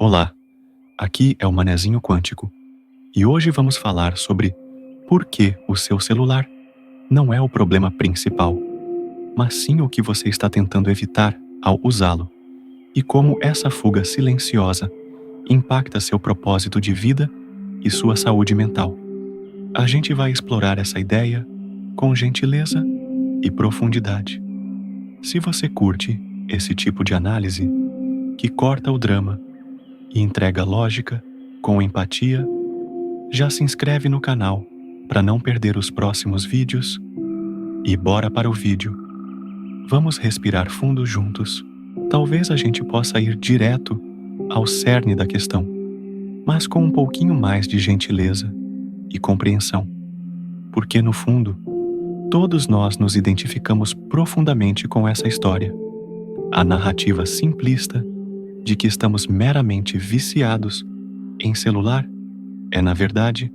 Olá, aqui é o Manezinho Quântico e hoje vamos falar sobre por que o seu celular não é o problema principal, mas sim o que você está tentando evitar ao usá-lo e como essa fuga silenciosa impacta seu propósito de vida e sua saúde mental. A gente vai explorar essa ideia com gentileza e profundidade. Se você curte esse tipo de análise que corta o drama e entrega lógica com empatia, já se inscreve no canal para não perder os próximos vídeos e bora para o vídeo. Vamos respirar fundo juntos. Talvez a gente possa ir direto ao cerne da questão, mas com um pouquinho mais de gentileza e compreensão, porque no fundo, todos nós nos identificamos profundamente com essa história. A narrativa simplista de que estamos meramente viciados em celular é, na verdade,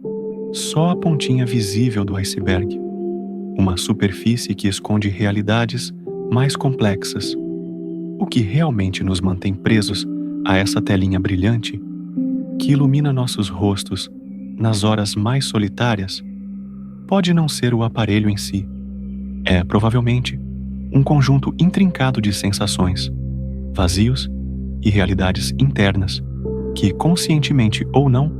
só a pontinha visível do iceberg, uma superfície que esconde realidades mais complexas. O que realmente nos mantém presos a essa telinha brilhante que ilumina nossos rostos nas horas mais solitárias pode não ser o aparelho em si. É, provavelmente, um conjunto intrincado de sensações, vazios e realidades internas que, conscientemente ou não,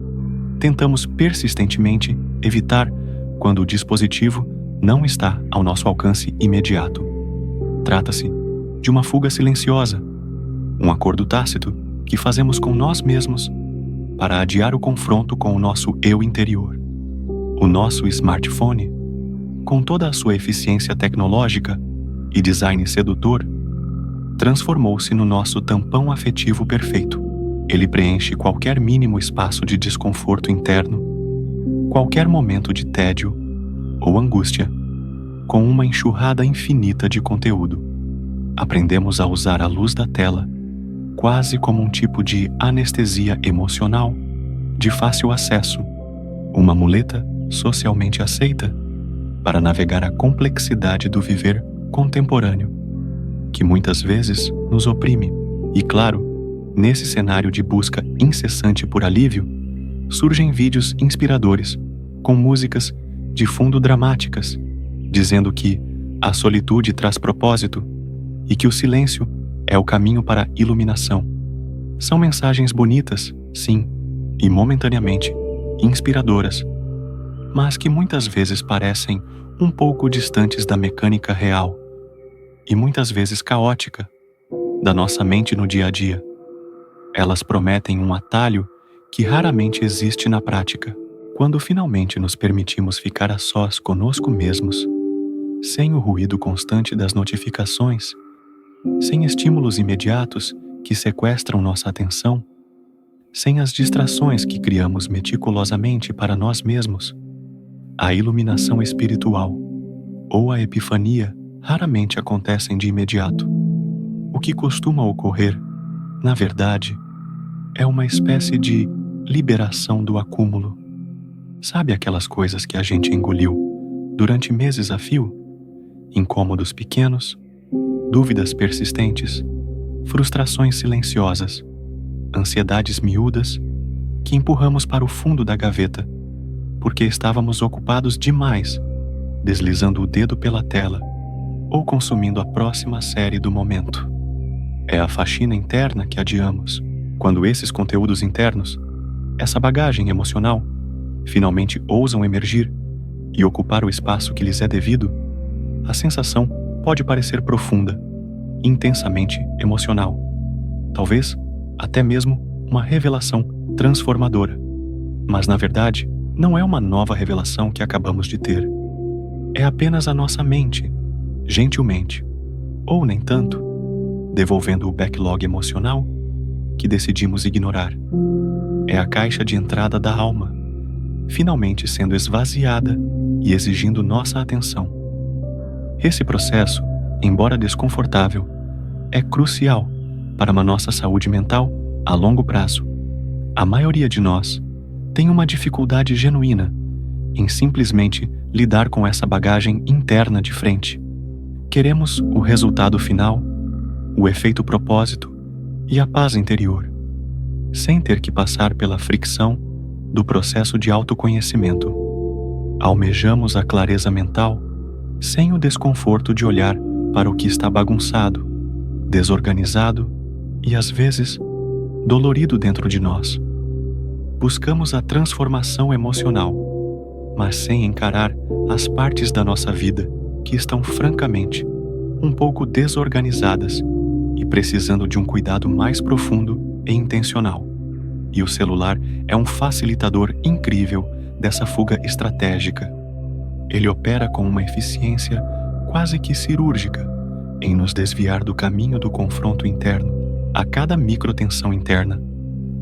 tentamos persistentemente evitar quando o dispositivo não está ao nosso alcance imediato. Trata-se de uma fuga silenciosa, um acordo tácito que fazemos com nós mesmos para adiar o confronto com o nosso eu interior. O nosso smartphone, com toda a sua eficiência tecnológica e design sedutor, transformou-se no nosso tampão afetivo perfeito. Ele preenche qualquer mínimo espaço de desconforto interno, qualquer momento de tédio ou angústia, com uma enxurrada infinita de conteúdo. Aprendemos a usar a luz da tela quase como um tipo de anestesia emocional de fácil acesso, uma muleta socialmente aceita para navegar a complexidade do viver contemporâneo, que muitas vezes nos oprime. E claro, nesse cenário de busca incessante por alívio, surgem vídeos inspiradores, com músicas de fundo dramáticas, dizendo que a solitude traz propósito e que o silêncio é o caminho para a iluminação. São mensagens bonitas, sim, e momentaneamente inspiradoras, mas que muitas vezes parecem um pouco distantes da mecânica real e muitas vezes caótica da nossa mente no dia a dia. Elas prometem um atalho que raramente existe na prática. Quando finalmente nos permitimos ficar a sós conosco mesmos, sem o ruído constante das notificações, sem estímulos imediatos que sequestram nossa atenção, sem as distrações que criamos meticulosamente para nós mesmos, a iluminação espiritual ou a epifania raramente acontecem de imediato. O que costuma ocorrer, na verdade, é uma espécie de liberação do acúmulo. Sabe aquelas coisas que a gente engoliu durante meses a fio? Incômodos pequenos, dúvidas persistentes, frustrações silenciosas, ansiedades miúdas que empurramos para o fundo da gaveta porque estávamos ocupados demais, deslizando o dedo pela tela ou consumindo a próxima série do momento. É a faxina interna que adiamos. Quando esses conteúdos internos, essa bagagem emocional, finalmente ousam emergir e ocupar o espaço que lhes é devido, a sensação pode parecer profunda, intensamente emocional, talvez até mesmo uma revelação transformadora. Mas, na verdade, não é uma nova revelação que acabamos de ter. É apenas a nossa mente, gentilmente, ou nem tanto, devolvendo o backlog emocional que decidimos ignorar. É a caixa de entrada da alma, finalmente sendo esvaziada e exigindo nossa atenção. Esse processo, embora desconfortável, é crucial para a nossa saúde mental a longo prazo. A maioria de nós tem uma dificuldade genuína em simplesmente lidar com essa bagagem interna de frente. Queremos o resultado final, o efeito propósito e a paz interior. sem ter que passar pela fricção do processo de autoconhecimento. Almejamos a clareza mental sem o desconforto de olhar para o que está bagunçado, desorganizado e, às vezes, dolorido dentro de nós. Buscamos a transformação emocional, mas sem encarar as partes da nossa vida que estão francamente um pouco desorganizadas e precisando de um cuidado mais profundo e intencional. E o celular é um facilitador incrível dessa fuga estratégica. Ele opera com uma eficiência quase que cirúrgica em nos desviar do caminho do confronto interno. A cada microtensão interna,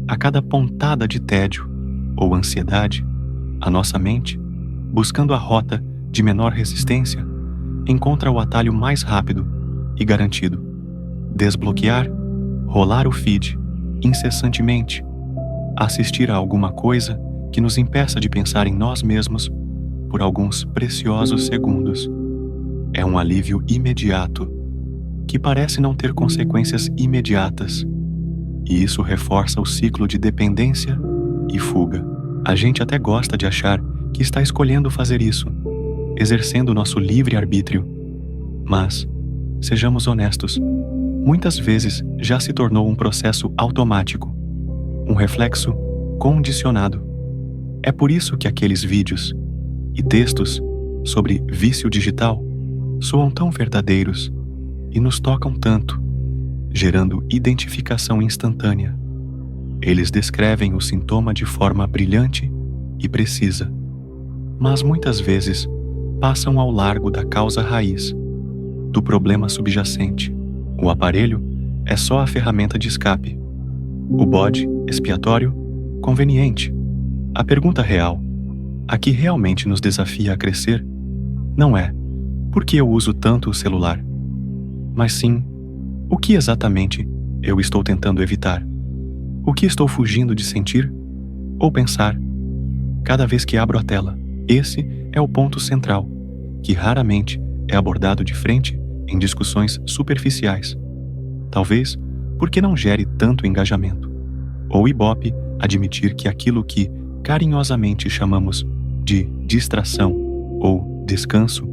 a cada pontada de tédio ou ansiedade, a nossa mente, buscando a rota de menor resistência, encontra o atalho mais rápido e garantido. Desbloquear, rolar o feed incessantemente, assistir a alguma coisa que nos impeça de pensar em nós mesmos por alguns preciosos segundos. É um alívio imediato, que parece não ter consequências imediatas, e isso reforça o ciclo de dependência e fuga. A gente até gosta de achar que está escolhendo fazer isso, exercendo nosso livre-arbítrio. Mas, sejamos honestos, muitas vezes já se tornou um processo automático, um reflexo condicionado. É por isso que aqueles vídeos e textos sobre vício digital soam tão verdadeiros e nos tocam tanto, gerando identificação instantânea. Eles descrevem o sintoma de forma brilhante e precisa, mas muitas vezes passam ao largo da causa raiz, do problema subjacente. O aparelho é só a ferramenta de escape, o bode expiatório conveniente. A pergunta real, a que realmente nos desafia a crescer, não é por que eu uso tanto o celular, mas sim o que exatamente eu estou tentando evitar, o que estou fugindo de sentir ou pensar cada vez que abro a tela. Esse é o ponto central, que raramente é abordado de frente em discussões superficiais. Talvez porque não gere tanto engajamento, ou ibope admitir que aquilo que carinhosamente chamamos de distração ou descanso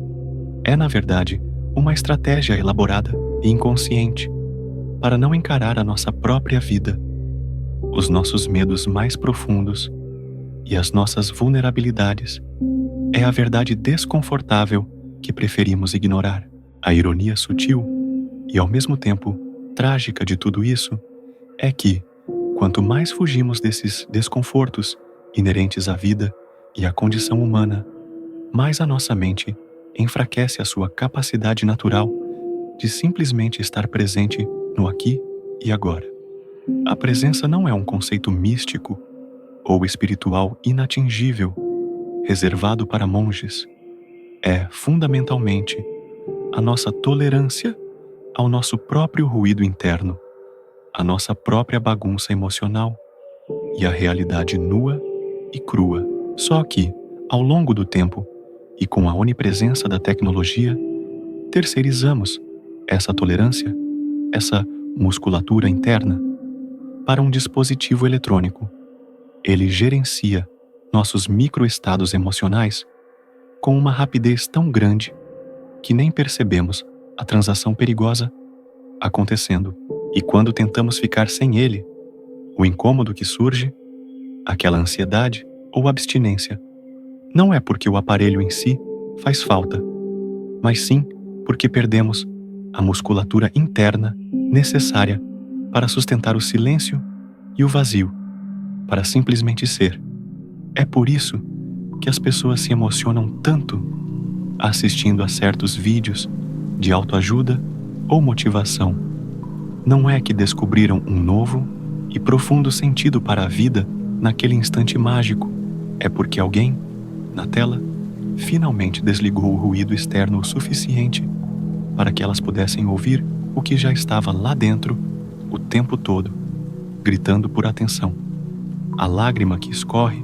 é, na verdade, uma estratégia elaborada e inconsciente para não encarar a nossa própria vida, os nossos medos mais profundos e as nossas vulnerabilidades. É a verdade desconfortável que preferimos ignorar. A ironia sutil e, ao mesmo tempo, trágica de tudo isso é que, quanto mais fugimos desses desconfortos inerentes à vida e à condição humana, mais a nossa mente enfraquece a sua capacidade natural de simplesmente estar presente no aqui e agora. A presença não é um conceito místico ou espiritual inatingível, reservado para monges. É, fundamentalmente, a nossa tolerância ao nosso próprio ruído interno, a nossa própria bagunça emocional e a realidade nua e crua. Só que, ao longo do tempo e com a onipresença da tecnologia, terceirizamos essa tolerância, essa musculatura interna, para um dispositivo eletrônico. Ele gerencia nossos microestados emocionais com uma rapidez tão grande que nem percebemos a transação perigosa acontecendo. E quando tentamos ficar sem ele, o incômodo que surge, aquela ansiedade ou abstinência, não é porque o aparelho em si faz falta, mas sim porque perdemos a musculatura interna necessária para sustentar o silêncio e o vazio, para simplesmente ser. É por isso que as pessoas se emocionam tanto assistindo a certos vídeos de autoajuda ou motivação. Não é que descobriram um novo e profundo sentido para a vida naquele instante mágico. É porque alguém, na tela, finalmente desligou o ruído externo o suficiente para que elas pudessem ouvir o que já estava lá dentro o tempo todo, gritando por atenção. A lágrima que escorre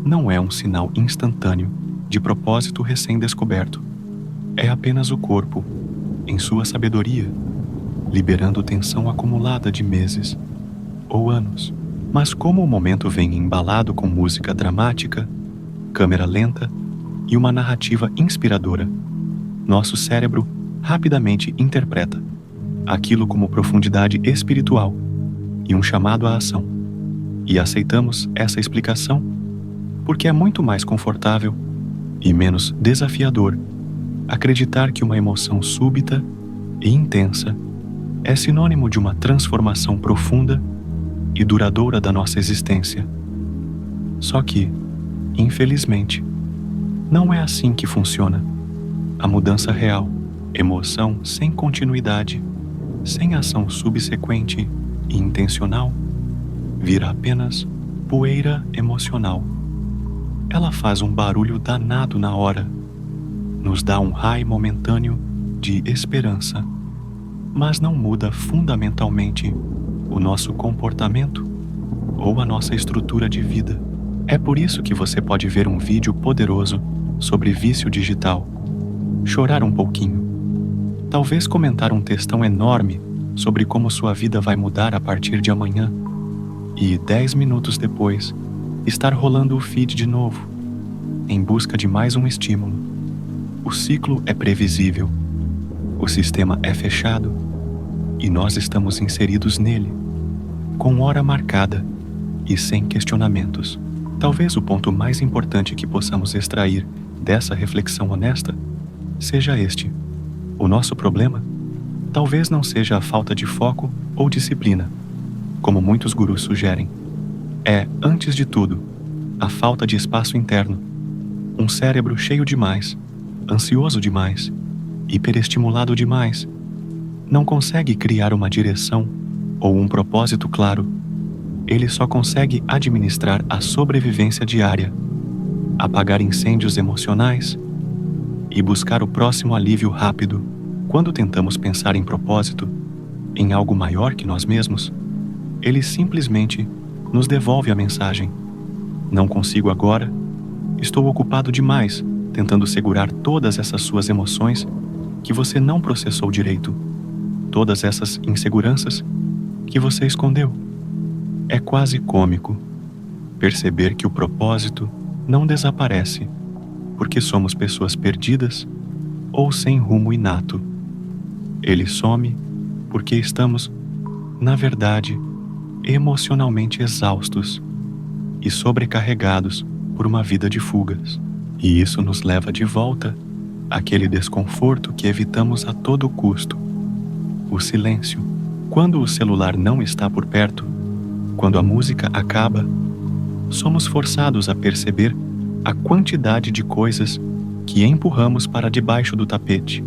não é um sinal instantâneo de propósito recém-descoberto. É apenas o corpo, em sua sabedoria, liberando tensão acumulada de meses ou anos. Mas como o momento vem embalado com música dramática, câmera lenta e uma narrativa inspiradora, nosso cérebro rapidamente interpreta aquilo como profundidade espiritual e um chamado à ação. E aceitamos essa explicação porque é muito mais confortável e menos desafiador acreditar que uma emoção súbita e intensa é sinônimo de uma transformação profunda e duradoura da nossa existência. Só que, infelizmente, não é assim que funciona. A mudança real, emoção sem continuidade, sem ação subsequente e intencional, vira apenas poeira emocional. Ela faz um barulho danado na hora, nos dá um high momentâneo de esperança, mas não muda fundamentalmente o nosso comportamento ou a nossa estrutura de vida. É por isso que você pode ver um vídeo poderoso sobre vício digital, chorar um pouquinho, talvez comentar um textão enorme sobre como sua vida vai mudar a partir de amanhã e 10 minutos depois estar rolando o feed de novo, em busca de mais um estímulo. O ciclo é previsível, o sistema é fechado e nós estamos inseridos nele, com hora marcada e sem questionamentos. Talvez o ponto mais importante que possamos extrair dessa reflexão honesta seja este: o nosso problema talvez não seja a falta de foco ou disciplina, como muitos gurus sugerem. É, antes de tudo, a falta de espaço interno, um cérebro cheio demais, ansioso demais, hiperestimulado demais, não consegue criar uma direção ou um propósito claro. Ele só consegue administrar a sobrevivência diária, apagar incêndios emocionais e buscar o próximo alívio rápido. Quando tentamos pensar em propósito, em algo maior que nós mesmos, ele simplesmente nos devolve a mensagem: não consigo agora, estou ocupado demais tentando segurar todas essas suas emoções que você não processou direito, todas essas inseguranças que você escondeu. É quase cômico perceber que o propósito não desaparece porque somos pessoas perdidas ou sem rumo inato. Ele some porque estamos, na verdade, emocionalmente exaustos e sobrecarregados por uma vida de fugas. E isso nos leva de volta àquele desconforto que evitamos a todo custo: o silêncio. Quando o celular não está por perto, quando a música acaba, somos forçados a perceber a quantidade de coisas que empurramos para debaixo do tapete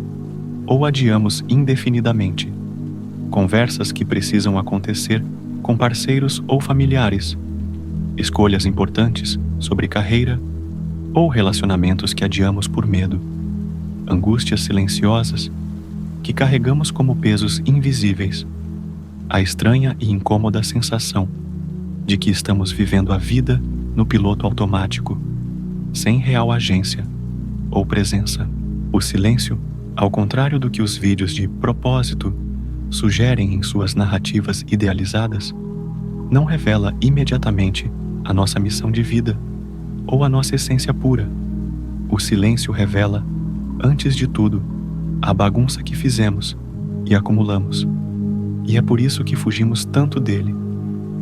ou adiamos indefinidamente. Conversas que precisam acontecer com parceiros ou familiares, escolhas importantes sobre carreira ou relacionamentos que adiamos por medo, angústias silenciosas que carregamos como pesos invisíveis, a estranha e incômoda sensação de que estamos vivendo a vida no piloto automático, sem real agência ou presença. O silêncio, ao contrário do que os vídeos de propósito sugerem em suas narrativas idealizadas, não revela imediatamente a nossa missão de vida ou a nossa essência pura. O silêncio revela, antes de tudo, a bagunça que fizemos e acumulamos. E é por isso que fugimos tanto dele,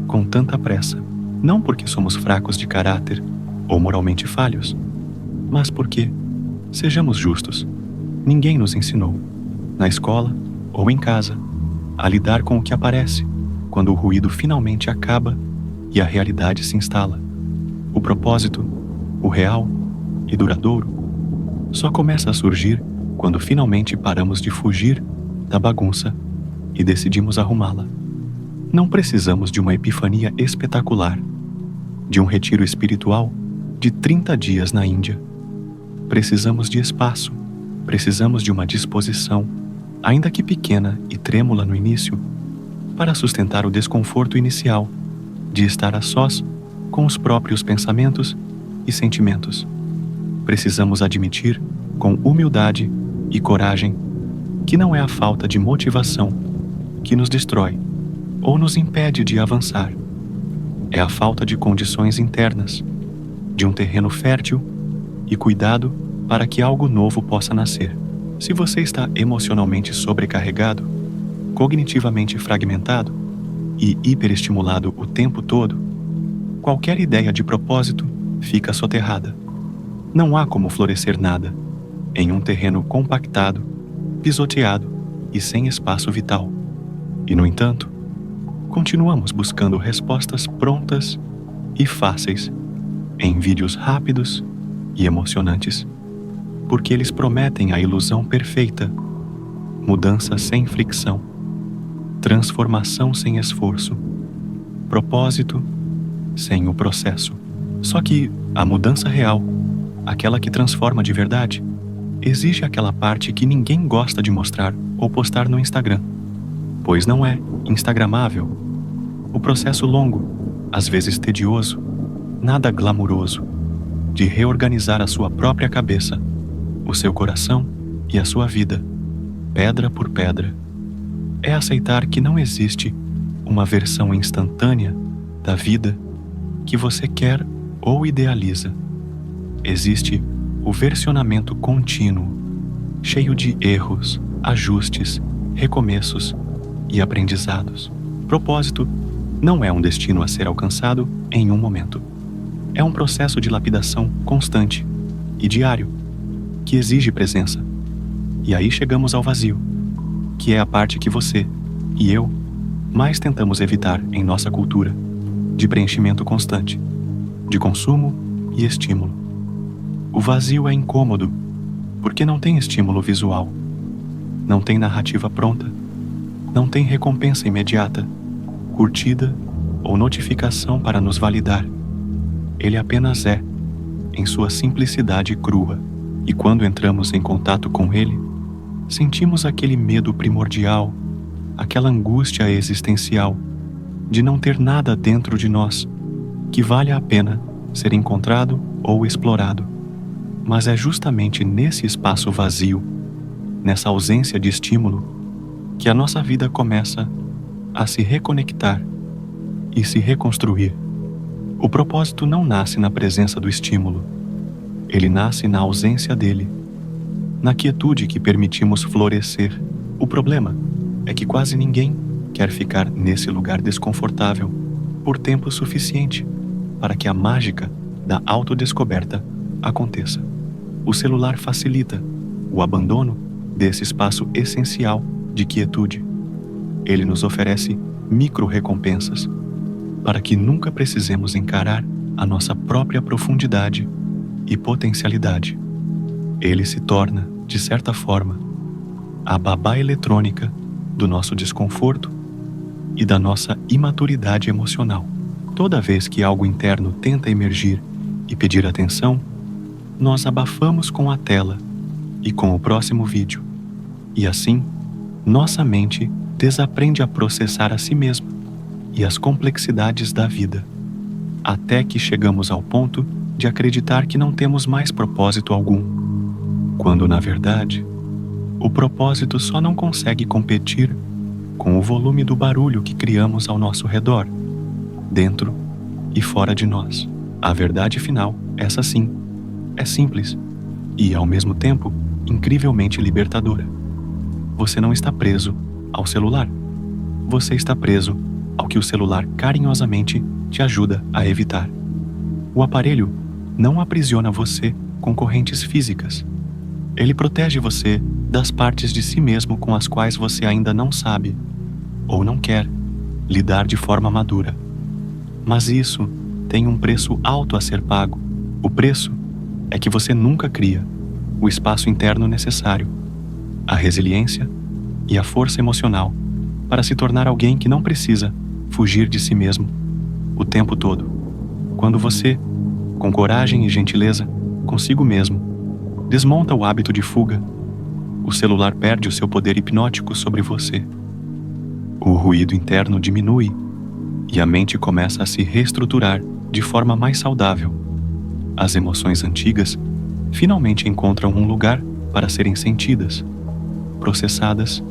com tanta pressa. Não porque somos fracos de caráter ou moralmente falhos, mas porque, sejamos justos, ninguém nos ensinou, na escola ou em casa, a lidar com o que aparece quando o ruído finalmente acaba e a realidade se instala. O propósito, o real e duradouro, só começa a surgir quando finalmente paramos de fugir da bagunça e decidimos arrumá-la. Não precisamos de uma epifania espetacular, de um retiro espiritual de 30 dias na Índia. Precisamos de espaço, precisamos de uma disposição, ainda que pequena e trêmula no início, para sustentar o desconforto inicial de estar a sós com os próprios pensamentos e sentimentos. Precisamos admitir, com humildade e coragem, que não é a falta de motivação que nos destrói ou nos impede de avançar. é a falta de condições internas, de um terreno fértil e cuidado para que algo novo possa nascer. Se você está emocionalmente sobrecarregado, cognitivamente fragmentado e hiperestimulado o tempo todo, qualquer ideia de propósito fica soterrada. Não há como florescer nada em um terreno compactado, pisoteado e sem espaço vital. E, no entanto, continuamos buscando respostas prontas e fáceis em vídeos rápidos e emocionantes, porque eles prometem a ilusão perfeita, mudança sem fricção, transformação sem esforço, propósito sem o processo. Só que a mudança real, aquela que transforma de verdade, exige aquela parte que ninguém gosta de mostrar ou postar no Instagram, pois não é instagramável. O processo longo, às vezes tedioso, nada glamuroso, de reorganizar a sua própria cabeça, o seu coração e a sua vida, pedra por pedra, é aceitar que não existe uma versão instantânea da vida que você quer ou idealiza. Existe o versionamento contínuo, cheio de erros, ajustes, recomeços e aprendizados. Propósito não é um destino a ser alcançado em um momento. É um processo de lapidação constante e diário, que exige presença. E aí chegamos ao vazio, que é a parte que você e eu mais tentamos evitar em nossa cultura, de preenchimento constante, de consumo e estímulo. O vazio é incômodo, porque não tem estímulo visual, não tem narrativa pronta, não tem recompensa imediata, curtida ou notificação para nos validar. Ele apenas é, em sua simplicidade crua. E quando entramos em contato com ele, sentimos aquele medo primordial, aquela angústia existencial de não ter nada dentro de nós que vale a pena ser encontrado ou explorado. Mas é justamente nesse espaço vazio, nessa ausência de estímulo, que a nossa vida começa a se reconectar e se reconstruir. O propósito não nasce na presença do estímulo. Ele nasce na ausência dele, na quietude que permitimos florescer. O problema é que quase ninguém quer ficar nesse lugar desconfortável por tempo suficiente para que a mágica da autodescoberta aconteça. O celular facilita o abandono desse espaço essencial de quietude. Ele nos oferece micro-recompensas para que nunca precisemos encarar a nossa própria profundidade e potencialidade. Ele se torna, de certa forma, a babá eletrônica do nosso desconforto e da nossa imaturidade emocional. Toda vez que algo interno tenta emergir e pedir atenção, nós abafamos com a tela e com o próximo vídeo. E assim, nossa mente desaprende a processar a si mesma e as complexidades da vida, até que chegamos ao ponto de acreditar que não temos mais propósito algum, quando, na verdade, o propósito só não consegue competir com o volume do barulho que criamos ao nosso redor, dentro e fora de nós. A verdade final, essa sim, é simples e, ao mesmo tempo, incrivelmente libertadora. Você não está preso ao celular. Você está preso ao que o celular carinhosamente te ajuda a evitar. O aparelho não aprisiona você com correntes físicas. Ele protege você das partes de si mesmo com as quais você ainda não sabe, ou não quer, lidar de forma madura. Mas isso tem um preço alto a ser pago. O preço é que você nunca cria o espaço interno necessário, a resiliência e a força emocional para se tornar alguém que não precisa fugir de si mesmo o tempo todo. Quando você, com coragem e gentileza consigo mesmo, desmonta o hábito de fuga, o celular perde o seu poder hipnótico sobre você. O ruído interno diminui e a mente começa a se reestruturar de forma mais saudável. As emoções antigas finalmente encontram um lugar para serem sentidas, processadas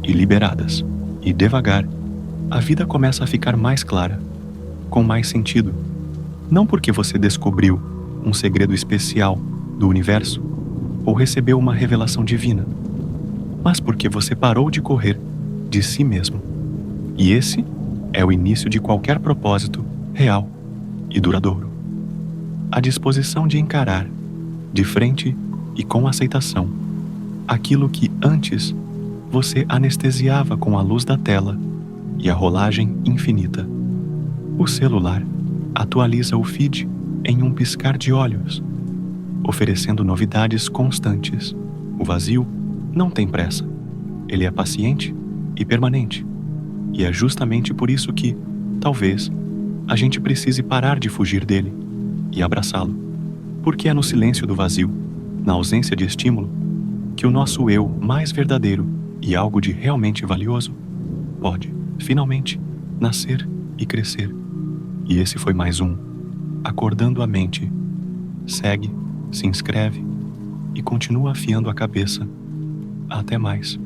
e liberadas. E devagar, a vida começa a ficar mais clara. com mais sentido. Não porque você descobriu um segredo especial do universo ou recebeu uma revelação divina, mas porque você parou de correr de si mesmo. E esse é o início de qualquer propósito real e duradouro. A disposição de encarar, de frente e com aceitação, aquilo que antes você anestesiava com a luz da tela e a rolagem infinita. O celular atualiza o feed em um piscar de olhos, oferecendo novidades constantes. O vazio não tem pressa. Ele é paciente e permanente. E é justamente por isso que, talvez, a gente precise parar de fugir dele e abraçá-lo. Porque é no silêncio do vazio, na ausência de estímulo, que o nosso eu mais verdadeiro e algo de realmente valioso pode, finalmente, nascer e crescer. E esse foi mais um Acordando a Mente. Segue, se inscreve e continua afiando a cabeça. Até mais.